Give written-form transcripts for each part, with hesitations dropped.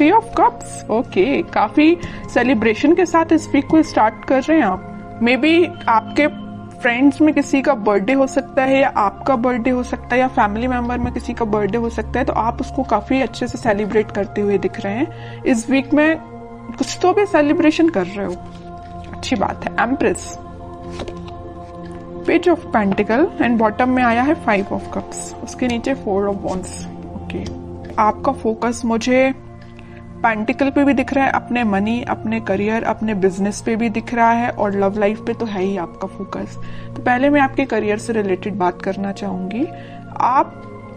3 of cups, okay, काफी celebration के साथ इस वीक को स्टार्ट कर रहे हैं आप। मे बी आपके फ्रेंड्स में किसी का बर्थडे हो सकता है, या आपका बर्थडे हो सकता है, या फैमिली मेंबर में किसी का बर्थडे हो सकता है, तो आप उसको काफी अच्छे से सेलिब्रेट करते हुए दिख रहे हैं। इस वीक में कुछ तो भी सेलिब्रेशन कर रहे हो, अच्छी बात है। Empress, page of pentacle and bottom में आया है 5 ऑफ कप्स, उसके नीचे 4 ऑफ वॉन्ड्स। ओके, आपका फोकस मुझे पेंटिकल पे भी दिख रहा है, अपने मनी, अपने करियर, अपने बिजनेस पे भी दिख रहा है, और लव लाइफ पे तो है ही आपका फोकस। तो पहले मैं आपके करियर से रिलेटेड बात करना चाहूंगी। आप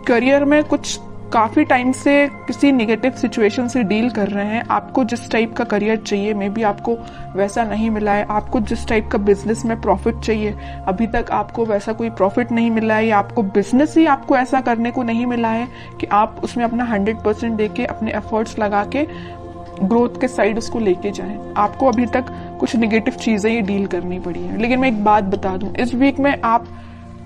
करियर में कुछ काफी टाइम से किसी नेगेटिव सिचुएशन से डील कर रहे हैं। आपको जिस टाइप का करियर चाहिए, मे बी आपको वैसा नहीं मिला है। आपको जिस टाइप का बिजनेस में प्रॉफिट चाहिए, अभी तक आपको वैसा कोई प्रॉफिट नहीं मिला है, या आपको बिजनेस ही आपको ऐसा करने को नहीं मिला है कि आप उसमें अपना 100% देके, अपने एफर्ट्स लगा के ग्रोथ के साइड उसको लेके जाएं। आपको अभी तक कुछ नेगेटिव चीजें ही डील करनी पड़ी है। लेकिन मैं एक बात बता दूं, इस वीक में आप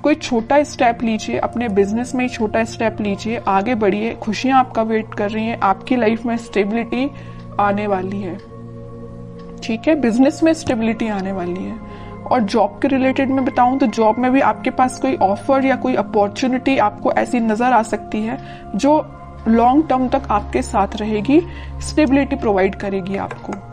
कोई छोटा स्टेप लीजिए, अपने बिजनेस में ही छोटा स्टेप लीजिए, आगे बढ़िए, खुशियां आपका वेट कर रही हैं, आपकी लाइफ में स्टेबिलिटी आने वाली है। ठीक है, बिजनेस में स्टेबिलिटी आने वाली है। और जॉब के रिलेटेड में बताऊं तो जॉब में भी आपके पास कोई ऑफर या कोई अपॉर्चुनिटी आपको ऐसी नजर आ सकती है जो लॉन्ग टर्म तक आपके साथ रहेगी, स्टेबिलिटी प्रोवाइड करेगी आपको।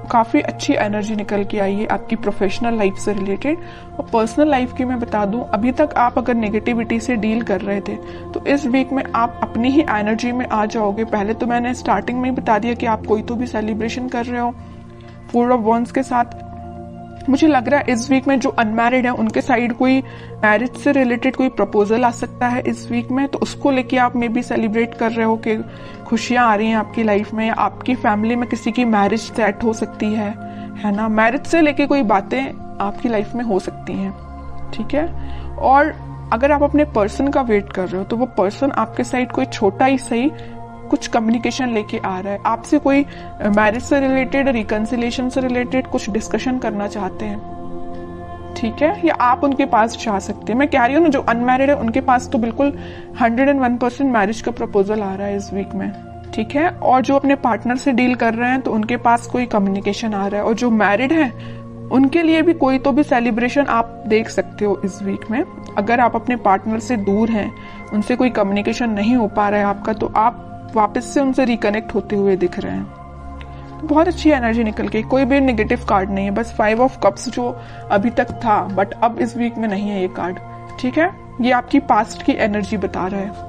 काफी अच्छी एनर्जी निकल के आई है आपकी प्रोफेशनल लाइफ से रिलेटेड। और पर्सनल लाइफ की मैं बता दूं, अभी तक आप अगर नेगेटिविटी से डील कर रहे थे तो इस वीक में आप अपनी ही एनर्जी में आ जाओगे। पहले तो मैंने स्टार्टिंग में ही बता दिया कि आप कोई तो भी सेलिब्रेशन कर रहे हो 4 ऑफ वॉन्ड्स के साथ। मुझे लग रहा है इस वीक में जो अनमैरिड है उनके साइड कोई मैरिज से रिलेटेड कोई प्रपोजल आ सकता है इस वीक में, तो उसको लेके आप मे बी सेलिब्रेट कर रहे हो कि खुशियां आ रही हैं आपकी लाइफ में, या आपकी फैमिली में किसी की मैरिज सेट हो सकती है ना। मैरिज से लेके कोई बातें आपकी लाइफ में हो सकती हैं, ठीक है। और अगर आप अपने पर्सन का वेट कर रहे हो तो वो पर्सन आपके साइड कोई छोटा ही सही कुछ कम्युनिकेशन लेके आ रहा है, आपसे कोई मैरिज से रिलेटेड, रिकंसिलेशन से रिलेटेड कुछ डिस्कशन करना चाहते हैं, ठीक है, या आप उनके पास जा सकते हैं। मैं कह रही हूँ ना, जो अनमैरिड है उनके पास तो बिल्कुल 101% मैरिज का प्रपोजल आ रहा है इस वीक में, ठीक है। और जो अपने पार्टनर से डील कर रहे हैं तो उनके पास कोई कम्युनिकेशन आ रहा है। और जो मैरिड है उनके लिए भी कोई तो भी सेलिब्रेशन आप देख सकते हो इस वीक में। अगर आप अपने पार्टनर से दूर हैं, उनसे कोई कम्युनिकेशन नहीं हो पा रहा है आपका, तो आप वापस से उनसे रिकनेक्ट होते हुए दिख रहे हैं। तो बहुत अच्छी एनर्जी निकल के, कोई भी नेगेटिव कार्ड नहीं है, बस 5 ऑफ कप्स जो अभी तक था बट अब इस वीक में नहीं है ये कार्ड, ठीक है। ये आपकी पास्ट की एनर्जी बता रहा है।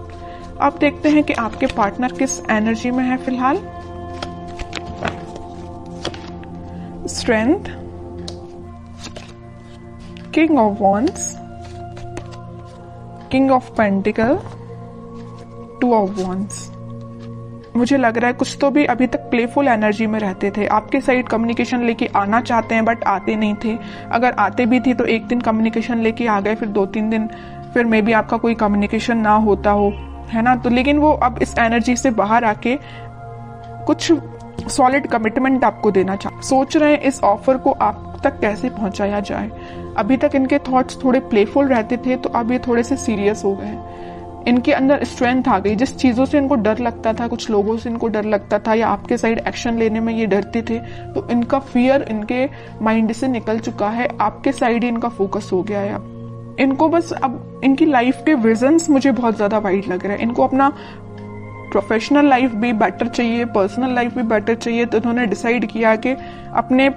अब देखते हैं कि आपके पार्टनर किस एनर्जी में है फिलहाल। Strength, king of wands, king of pentacle, 2 of wands. मुझे लग रहा है कुछ तो भी अभी तक प्लेफुल एनर्जी में रहते थे, आपके साइड कम्युनिकेशन लेके आना चाहते हैं बट आते नहीं थे। अगर आते भी थे तो एक दिन कम्युनिकेशन लेके आ गए, फिर 2-3 दिन फिर मे बी आपका कोई कम्युनिकेशन ना होता हो, है ना। तो लेकिन वो अब इस एनर्जी से बाहर आके कुछ सॉलिड कमिटमेंट आपको देना सोच रहे हैं। इस ऑफर को आप तक कैसे पहुंचाया जाए। अभी तक इनके थॉट्स थोड़े प्लेफुल रहते थे, तो अब ये थोड़े से सीरियस हो गए। इनके अंदर स्ट्रेंथ आ गई। जिस चीजों से इनको डर लगता था, कुछ लोगों से इनको डर लगता था, या आपके साइड एक्शन लेने में ये डरते थे, तो इनका फियर इनके माइंड से निकल चुका है। आपके साइड ही इनका फोकस हो गया है। अब इनको बस अब इनकी लाइफ के विजन्स मुझे बहुत ज्यादा वाइड लग रहा है। इनको अपना प्रोफेशनल लाइफ भी बेटर चाहिए, पर्सनल लाइफ भी बेटर चाहिए, तो इन्होंने डिसाइड किया कि अपने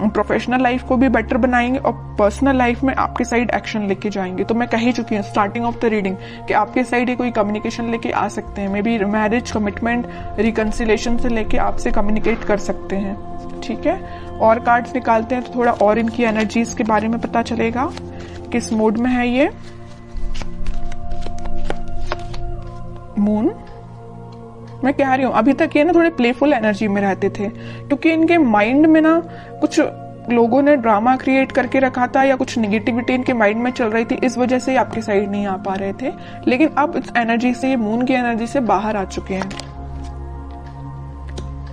प्रोफेशनल लाइफ को भी बेटर बनाएंगे और पर्सनल लाइफ में आपके साइड एक्शन लेके जाएंगे। तो मैं कह ही चुकी हूँ स्टार्टिंग ऑफ द रीडिंग कि आपके साइड ही कोई कम्युनिकेशन लेके आ सकते हैं। May be marriage, commitment, reconciliation से लेके आपसे कम्युनिकेट कर सकते हैं, ठीक है। और कार्ड्स निकालते हैं तो थोड़ा और इनकी एनर्जीज के बारे में पता चलेगा, किस मूड में है ये। मून, मैं कह रही हूँ अभी तक ये ना थोड़े प्लेफुल एनर्जी में रहते थे, क्योंकि इनके माइंड में ना कुछ लोगों ने ड्रामा क्रिएट करके रखा था, या कुछ नेगेटिविटी इनके माइंड में चल रही थी, इस वजह से आपके साइड नहीं आ पा रहे थे। लेकिन अब इस एनर्जी से, मून की एनर्जी से बाहर आ चुके हैं।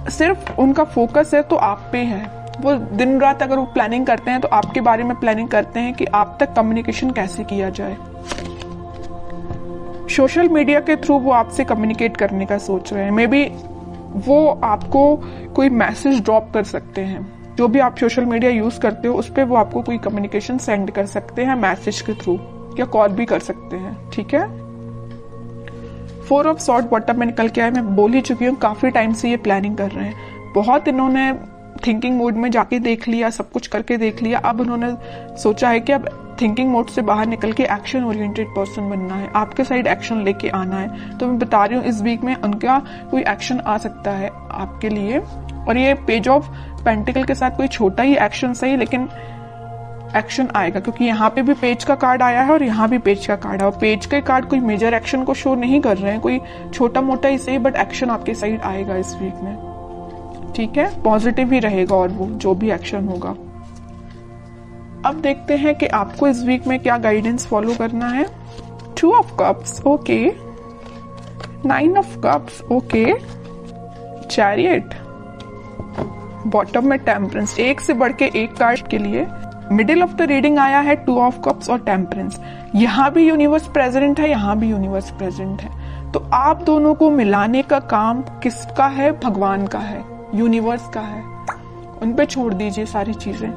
सिर्फ उनका फोकस है तो आप पे है। वो दिन रात अगर वो प्लानिंग करते हैं तो आपके बारे में प्लानिंग करते हैं कि आप तक कम्युनिकेशन कैसे किया जाए। सोशल मीडिया के थ्रू वो आपसे कम्युनिकेट करने का सोच रहे हैं। मे बी वो आपको कोई मैसेज ड्रॉप कर सकते हैं। जो भी आप सोशल मीडिया यूज करते हो उस पर वो आपको कोई कम्युनिकेशन सेंड कर सकते हैं मैसेज के थ्रू, या कॉल भी कर सकते हैं, ठीक है। 4 ऑफ सॉर्ड बॉटम में निकल के आए। मैं बोल ही चुकी हूँ काफी टाइम से ये प्लानिंग कर रहे हैं, बहुत इन्होंने थिंकिंग मोड में जाके देख लिया, सब कुछ करके देख लिया। अब उन्होंने सोचा है कि अब थिंकिंग मोड से बाहर निकल के एक्शन ओरिएंटेड पर्सन बनना है, आपके साइड एक्शन लेके आना है। तो मैं बता रही हूँ इस वीक में उनका कोई एक्शन आ सकता है आपके लिए। और ये पेज ऑफ पेंटिकल के साथ कोई छोटा ही एक्शन सही, लेकिन एक्शन आएगा, क्योंकि यहाँ पे भी पेज का कार्ड आया है और यहाँ भी पेज का कार्ड है। और पेज के कार्ड कोई मेजर एक्शन को शो नहीं कर रहे हैं, कोई छोटा मोटा ही सही, बट एक्शन आपके साइड आएगा इस वीक में, ठीक है। पॉजिटिव ही रहेगा और वो जो भी एक्शन होगा। अब देखते हैं कि आपको इस वीक में क्या गाइडेंस फॉलो करना है। 2 of cups, okay. 9 of cups, okay. Chariot, bottom में टेम्परेंस, एक से बढ़ के एक कार्ड के लिए। मिडिल ऑफ द रीडिंग आया है 2 ऑफ कप्स और टेम्परेंस। यहाँ भी यूनिवर्स प्रेजेंट है, यहाँ भी यूनिवर्स प्रेजेंट है। तो आप दोनों को मिलाने का काम किसका है? भगवान का है, यूनिवर्स का है। उन पे छोड़ दीजिए सारी चीजें,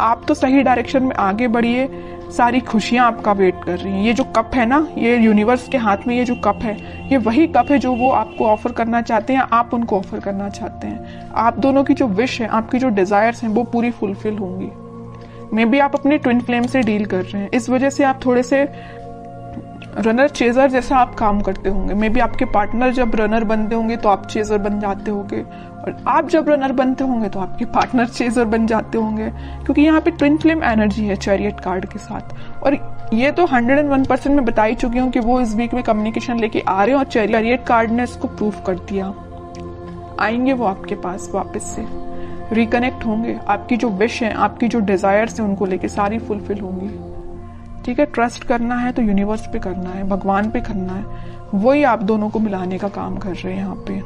आप तो सही डायरेक्शन में आगे बढ़िए। सारी खुशियां आपका वेट कर रही हैं। ये जो कप है ना, ये यूनिवर्स के हाथ में ये जो कप है, ये वही कप है जो वो आपको ऑफर करना चाहते हैं, आप उनको ऑफर करना चाहते हैं। आप दोनों की जो विश है, आपकी जो डिजायर्स हैं, वो पूरी फुलफिल होंगी। मे बी आप अपने ट्विन फ्लेम से डील कर रहे हैं, इस वजह से आप थोड़े से रनर चेजर जैसा आप काम करते होंगे। मे बी आपके पार्टनर जब रनर बनते होंगे तो आप चेजर बन जाते होंगे, और आप जब रनर बनते होंगे तो आपके पार्टनर चेजर बन जाते होंगे, क्योंकि यहाँ पे ट्विन फ्लेम एनर्जी है चैरियट कार्ड के साथ। और ये तो 101% में बता ही चुकी हूँ कि वो इस वीक में कम्युनिकेशन लेके आ रहे हैं, और चैरियट कार्ड ने इसको प्रूफ कर दिया। आएंगे वो आपके पास वापस से, रिकनेक्ट होंगे। आपकी जो विश है, आपकी जो डिजायर्स है, उनको लेके सारी फुलफिल होंगी, ठीक है। ट्रस्ट करना है तो यूनिवर्स पे करना है, भगवान पे करना है, वही आप दोनों को मिलाने का काम कर रहे हैं यहाँ पे।